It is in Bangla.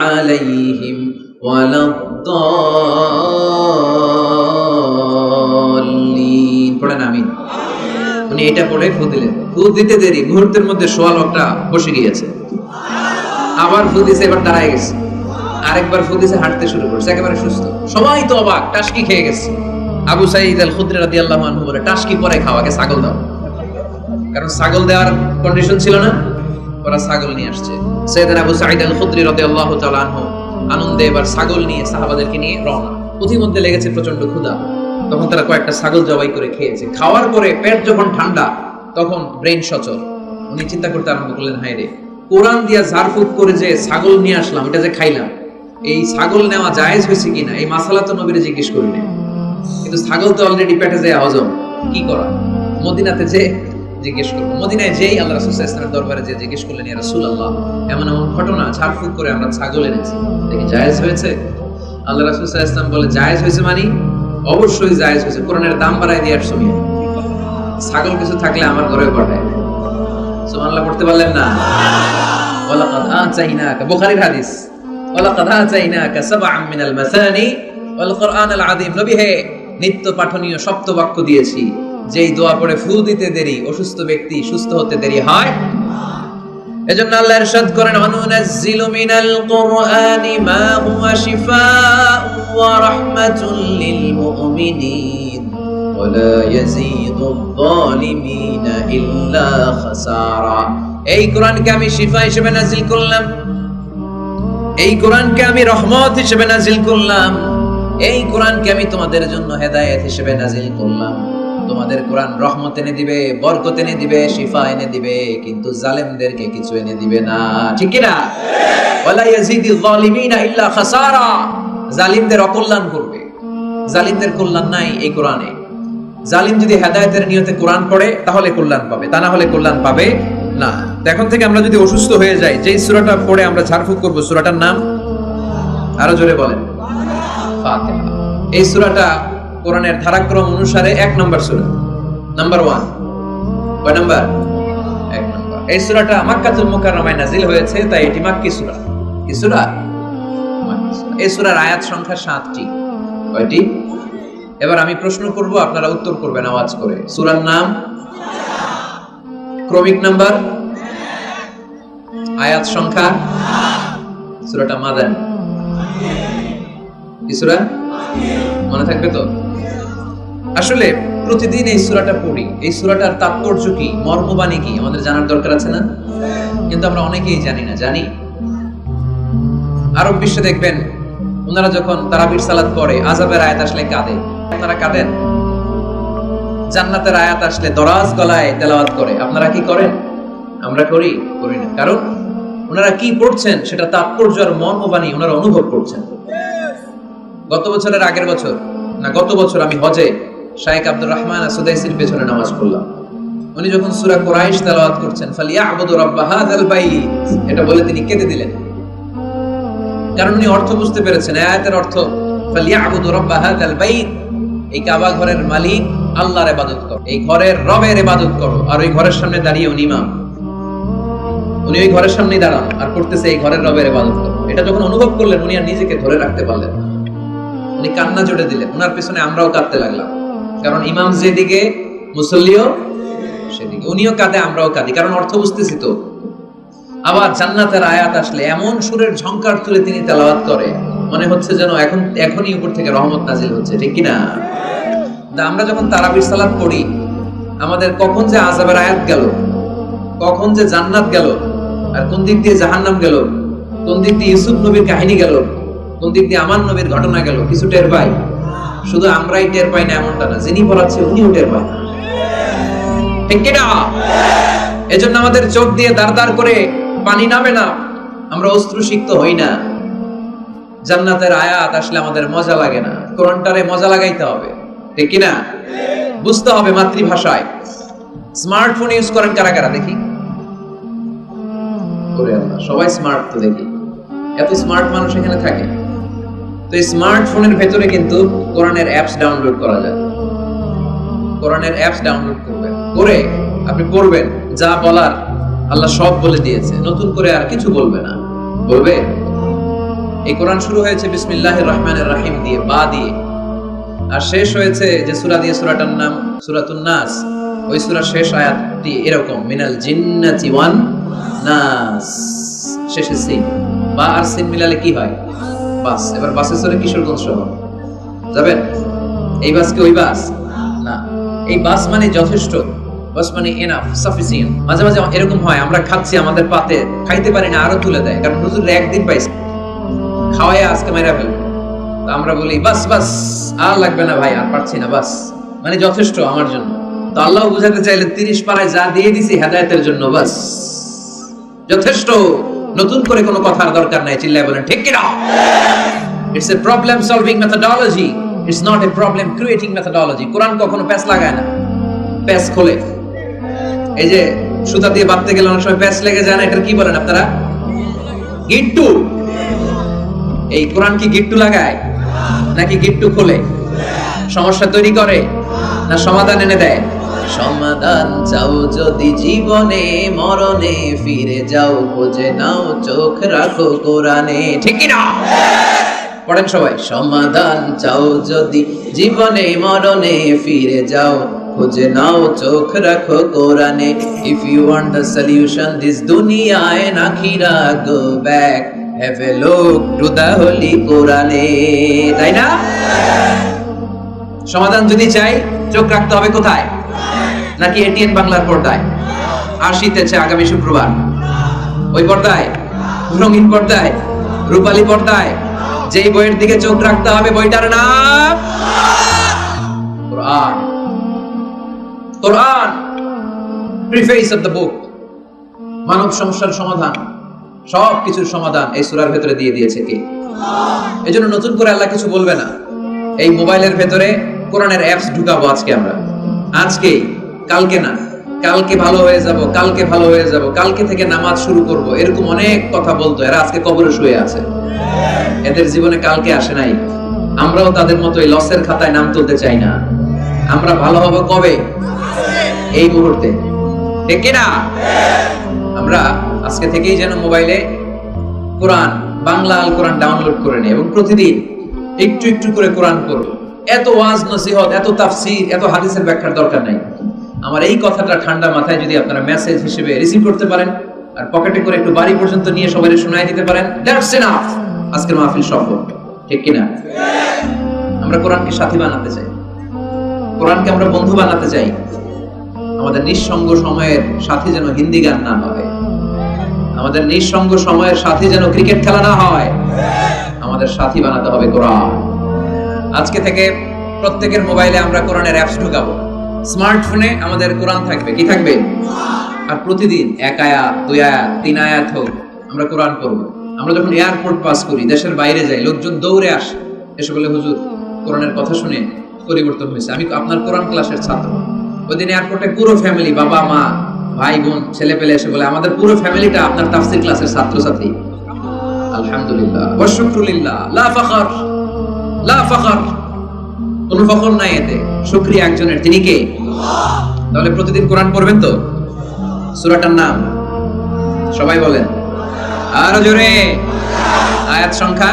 عليهم ولا الضالين পড়েন আমিন। উনি এটা পড়ে ফু দিলেন, ফু দিতে দেরি মুহূর্তের মধ্যে সোয়া লোকটা বসে গিয়েছে, আবার ফু দিছে, এবার দাঁড়ায় গেছে, আরেকবার ফু দিছে, হাঁটতে শুরু করেছে, একেবারে সুস্থ। সবাই তো অবাক, টাসকি খেয়ে গেছে। আবু সাঈদ আল খুদরি রাদিয়াল্লাহু আনহু বলে, টাসকি পরে খাওয়াকে ছাগল দাও, কারণ ছাগল দেওয়ার কন্ডিশন ছিল না, ওরা ছাগল নিয়ে আসছে। সাইয়েদনা আবু সাঈদ আল খুদরি রাদিয়াল্লাহু তাআলা আনহু আনন্দে এবার ছাগল নিয়ে সাহাবাদেরকে নিয়ে রওনা। পথিমধ্যে লেগেছে প্রচন্ড ক্ষুধা, তখন তারা কয়েকটা ছাগল জবাই করে খেয়েছে। খাওয়ার পরে পেট যখন ঠান্ডা, তখন ব্রেন সচল। উনি চিন্তা করতে আরম্ভ করলেন, হায় রে, কোরআন দিয়া ঝাড়ফুঁক করে যে ছাগল নিয়ে আসলাম, এটা যে খাইলাম, এই ছাগল নেওয়া জায়েজ হয়েছে কিনা এই মাসালা তো নবীরে জিজ্ঞেস করিনি, কিন্তু ছাগল তো অলরেডি পেটে যায় হজম, কি করা? মদিনাতে যে জিজ্ঞেস করবো। মদিনায় যেই আল্লাহ রাসূল সাল্লাল্লাহু আলাইহি ওয়াসাল্লামের দরবারে যে জিজ্ঞেস করলেন, ইয়া রাসূলুল্লাহ, এমন এমন ঘটনা, ঝাড়ফুঁক করে আমরা ছাগল এনেছি, দেখি জায়েজ হয়েছে? আল্লাহ রাসূল সাল্লাল্লাহু আলাইহি ওয়াসাল্লাম বলে, জায়েজ হয়েছে মানে অবশ্যই জায়েজ হয়েছে, কোরআনের দাম বাড়ায় দিয়ে আসছো মিয়া, ছাগল কিছু থাকলে আমার ঘরে পাঠায়। সুবহানাল্লাহ পড়তে পারলেন না? ওয়ালাকাদ আতাইনাকা, বুখারীর হাদিস, ওয়ালাকাদ আতাইনাকা সাবআম মিনাল মাসানি ওয়াল কুরআনাল আযীম। নবী হে, নিত্য পাঠনীয় সপ্ত বাক্য দিয়েছি, যেই দোয়া পড়ে ফু দিতে দেরি অসুস্থ ব্যক্তি সুস্থ হতে দেরি হয়। এজন্য আল্লাহ ইরশাদ করেন, অনুনাজ্জিলু মিনাল কুরআনি মা হুয়া শিফাউন ওয়া রাহমাতুল লিল মুমিনিন ওয়া লা ইয়াজিদুয যালিমিনা ইল্লা খাসারা। এই কোরআনকে আমি শিফা হিসেবে নাযিল করলাম, এই কোরআনকে আমি রহমত হিসেবে নাযিল করলাম, এই কোরআনকে আমি তোমাদের জন্য হেদায়েত হিসেবে নাযিল করলাম। তোমাদের কোরআন রহমত এনে দিবে, বরকত এনে দিবে, শিফা এনে দিবে, কিন্তু জালেমদেরকে কিছু এনে দিবে না, ঠিক কি না? ওয়ালা ইয়াজিদুয যালিমিনা ইল্লা খাসারা। জালিমদের অকল্যাণ করবে, জালিমদের কল্যাণ নাই এই কোরআনে। জালিম যদি হেদায়েতের নিয়তে কোরআন পড়ে তাহলে কল্যাণ পাবে, তা না হলে কল্যাণ পাবে না। এখন থেকে আমরা যদি অসুস্থ হয়ে যাই, যেই সূরাটা পড়ে আমরা ঝাড়ফুঁক করব, সূরাটার নাম আরো জোরে বলেন, ফাতিহা। এই সূরাটা কোরআনের ধারাক্রম অনুসারে 1 নম্বর সূরা, নাম্বার 1। কয় নাম্বার? 1 নম্বর। এই সূরাটা মক্কাতুল মুকাররমায় নাযিল হয়েছে, তাই এটি মাক্কি সূরা। কি সূরা? মাক্কি সূরা। এই সূরার আয়াত সংখ্যা 7টি। কয়টি? এবার আমি প্রশ্ন করব, আপনারা উত্তর করবেন আওয়াজ করে। সূরার নাম, ক্রমিক নাম্বার, আয়াত সংখ্যা, সূরাটা মাদানী। কি সূরা? মনে থাকবে তো? আসলে প্রতিদিন এই সূরাটা পড়ি, এই সূরাটার তাৎপর্য কি, মর্মবাণী কি আমাদের জানার দরকার আছে না? কিন্তু আমরা অনেকেই জানি না। জানি আরব বিশ্বে দেখবেন, ওনারা যখন তারাবির সালাত পড়ে, আযাবের আয়াত আসলে কাঁদে। আপনারা কাঁদেন? জান্নাতের আয়াত আসলে দরাজ গলায় তেলাওয়াত করে। আপনারা কি করেন? আমরা করি? করি না। কারণ ওনারা কি পড়ছেন সেটা তাৎপর্য আর মর্মবাণী ওনারা অনুভব করছেন। গত বছরের আগের বছর না, গত বছর আমি হজে শাইখ আব্দুর রহমান আসুদাইসির পেছনে নামাজ পড়লাম। উনি যখন সূরা কুরাইশ তেলাওয়াত করছেন, ফালিয়াবুদু রাব্ব হাযাল বাইত, এটা বলে তিনি কেঁদে দিলেন। কারণ উনি অর্থ বুঝতে পেরেছেন, আয়াতের অর্থ ফালিয়াবুদু রাব্ব হাযাল বাইত, এই কাবা ঘরের মালিক আল্লাহর ইবাদত করো, এই ঘরের রবের ইবাদত করো। আর ওই ঘরের সামনে দাঁড়িয়ে উনি ইমাম, উনি ওই ঘরের সামনেই দাঁড়ান আর করতেছে এই ঘরের রবের ইবাদত করো। এটা যখন অনুভব করলেন, উনি আর নিজেকে ধরে রাখতে পারলেন না, উনি কান্না জুড়ে দিলেন। ওনার পিছনে আমরাও কাঁদতে লাগলাম, কারণ ইমাম যেদিকে মুসল্লিও সেদিকে, উনিও কাঁদে আমরাও কাঁদি, কারণ অর্থ বুঝতেছি তো। আবার জান্নাতের আয়াত আসলে এমন সুরের ঝংকার তুলে তিনি তেলাওয়াত করে, মনে হচ্ছে যেন এখনই উপর থেকে রহমত নাজিল হচ্ছে, ঠিক কি না? আমরা যখন তারাবির সালাত পড়ি, আমাদের কখন যে আযাবের আয়াত গেল, কখন যে জান্নাত গেল, আর কোন দিক দিয়ে জাহান্নাম গেল, কোন দিক দিয়ে ইউসুফ নবীর কাহিনী গেল, কোন দিক দিয়ে আমার নবীর ঘটনা গেল, কিছু টের পাই। শুধু আমরাই টের পাই না এমনটা না, যিনি পড়াচ্ছে উনিও টের পায়, ঠিক কি না? এজন্য আমাদের চোখ দিয়ে দাঁড় দাঁড় করে পানি নামে না, আমরা অশ্রুসিক্ত হই না। জান্নাতের আয়াত আসলে আমাদের মজা লাগে না, কোরআনটারে মজা লাগাইতে হবে, ঠিক কি না? বুঝতে হবে মাতৃভাষায়। স্মার্টফোন ইউজ করেন কারা কারা দেখি? ওরে আল্লাহ, সবাই স্মার্ট তো দেখি, এত স্মার্ট মানুষ এখানে থাকে। তো এই স্মার্টফোনের ভেতরে কিন্তু কোরআনের অ্যাপস ডাউনলোড করা যায়। কোরআনের অ্যাপস ডাউনলোড করবেন, করে আপনি পড়বেন, যা বলার আল্লাহ সব বলে দিয়েছে, নতুন করে আর কিছু বলবে না। বলবে? এই কোরআন শুরু হয়েছে বিসমিল্লাহির রহমানির রহিম দিয়ে, বা দিয়ে, আর শেষ হয়েছে যে সূরা দিয়ে, সূরাটার নাম সূরাতুন নাস। ওই সূরার শেষ আয়াতটি এরকম, মিনাল জিন্নাতি ওয়ান নাস, শেষে সিন। বা আর সিন মিলালে কি হয়? বাস। এবার বাসে চড়ে কিশোরগঞ্জ শহর যাবেন। এই বাস কি ওই বাস না, এই বাস মানে যথেষ্ট, বাস মানে এনাফ, সাফিসিয়েন্ট। মাঝে মাঝে এরকম হয়, আমরা খাচ্ছি, আমাদের পাতে খাইতে পারি না, আরো তুলে দেয়, কারণ হুজুর একদিন পাইছে, খাওয়াই আজকে মেরা ফেলবে। আমরা বলি বাস বাস, আর লাগবে না ভাই, আর পারছি না, বাস মানে যথেষ্ট আমার জন্য। তো আল্লাহ বুঝাতে চাইলেন 30 পারায় যা দিয়ে দিছি হেদায়েতের জন্য, বাস যথেষ্ট, নতুন করে কোনো কথার দরকার নাই। চিল্লায় বলেন ঠিক কি না? It's a problem solving methodology, it's not a problem creating methodology. কোরআন কখনো প্যাচ লাগায় না, প্যাচ খোলে। এই যে সুতা দিয়ে বাঁধতে গেলে অনেক সময় প্যাচ লেগে যায় না, এটা কি বলেন আপনারা? গিট্টু। এই কোরআন কি গিট্টু লাগায় নাকি গিট্টু খোলে? সমস্যা তৈরি করে না সমাধান এনে দেয়? সমাধান চাও যদি জীবনে মরণে, ফিরে যাও খুঁজে নাও, চোখ রাখো কোরআনে। ঠিক কি না? পড়েন সবাই। সমাধান চাও যদি জীবনে মরণে, ফিরে যাও খুঁজে নাও, চোখ রাখো কোরআনে। If you want the solution this দুনিয়া এন্ড আখিরা, go back, have a look to the holy কোরআনে। তাই না? সমাধান যদি চাই, চোখ রাখতে হবে কোথায়? নাকি এটিএন বাংলার পর্দায়? আসিতেছে আগামী শুক্রবার, ওই পর্দায়, রঙিন পর্দায়, রূপালী পর্দায়, যেই বইয়ের দিকে চোখ রাখতে হবে, বইটার নাম কোরআন। কোরআন, প্রিফেস অফ দ্য বুক। মানব সমস্যার সমাধান, সব কিছুর সমাধান এই সূরার ভেতরে দিয়ে দিয়েছে কে? এজন্য নতুন করে আল্লাহ কিছু বলবে না। এই মোবাইলের ভেতরে কোরআনের অ্যাপস ঢুকাবো আজকে আমরা, আজকে, কালকে না, কালকে ভালো হয়ে যাব, কালকে ভালো হয়ে যাব, কালকে থেকে নামাজ শুরু করব, এরকম অনেক কথা বলতো। এরা আজকে কবরে শুয়ে আছে, এদের জীবনে কালকে আসে নাই। আমরাও তাদের মতো এই লসের খাতায় নাম তুলতে চাই না। আমরা ভালো হব কবে? এই মুহূর্তে। ঠিক কি না? আমরা আজকে থেকেই যেন মোবাইলে কোরআন, বাংলা আল কোরআন ডাউনলোড করে নিই এবং প্রতিদিন একটু একটু করে কোরআন পড়ব। এত ওয়াজ নসিহত, এত তাফসীর, এত হাদিসের ব্যাখ্যার দরকার নাই। আমার এই কথাটা ঠান্ডা মাথায় যদি আপনারা মেসেজ হিসেবে রিসিভ করতে পারেন আর পকেটে করে একটু বাড়ি পর্যন্ত নিয়ে সবাই শোনায় দিতে পারেন, দ্যাটস এনাফ। আজকের মাহফিল সফল। ঠিক কি না? আমরা কোরআনকে সাথী বানাতে চাই, কোরআনকে আমরা বন্ধু বানাতে চাই। আমাদের নিঃসঙ্গ সময়ের সাথী যেন হিন্দি গান না হয়, আমাদের নিঃসঙ্গ সময়ের সাথী যেন ক্রিকেট খেলা না হয়। আমাদের সাথী বানাতে হবে কোরআন। আজকে থেকে প্রত্যেকের মোবাইলে আমরা কোরআনের অ্যাপস ঢুকাবো। স্মার্টফোনে আমাদের কোরআন থাকবে। কি থাকবে? আর প্রতিদিন 1 আয়াত, 2 আয়াত, 3 আয়াত হোক, আমরা কোরআন পড়বো। আমরা যখন এয়ারপোর্ট পাস করি, দেশের বাইরে যাই, লোকজন দৌড়ে আসে, এসে বলে হুজুর কোরআনের কথা শুনে পরিবর্তন হয়েছে, আমি আপনার কোরআন ক্লাসের ছাত্র। ওই দিন এয়ারপোর্টে পুরো ফ্যামিলি, বাবা মা, ভাই বোন, ছেলে পেলে এসে বলে আমাদের পুরো ফ্যামিলিটা আপনার তাফসীর ক্লাসের ছাত্রছাত্রী। আলহামদুলিল্লাহ ওয়া শুকরুলিল্লাহ, লা ফখর, লা ফখর, কোনো ফখর নাই এতে, শুকরিয়া একজনের। তিনি কে? তাহলে প্রতিদিন কোরআন পড়বেন তো? সূরাটার নাম সবাই বলেন, আরো জোরে। আয়াত সংখ্যা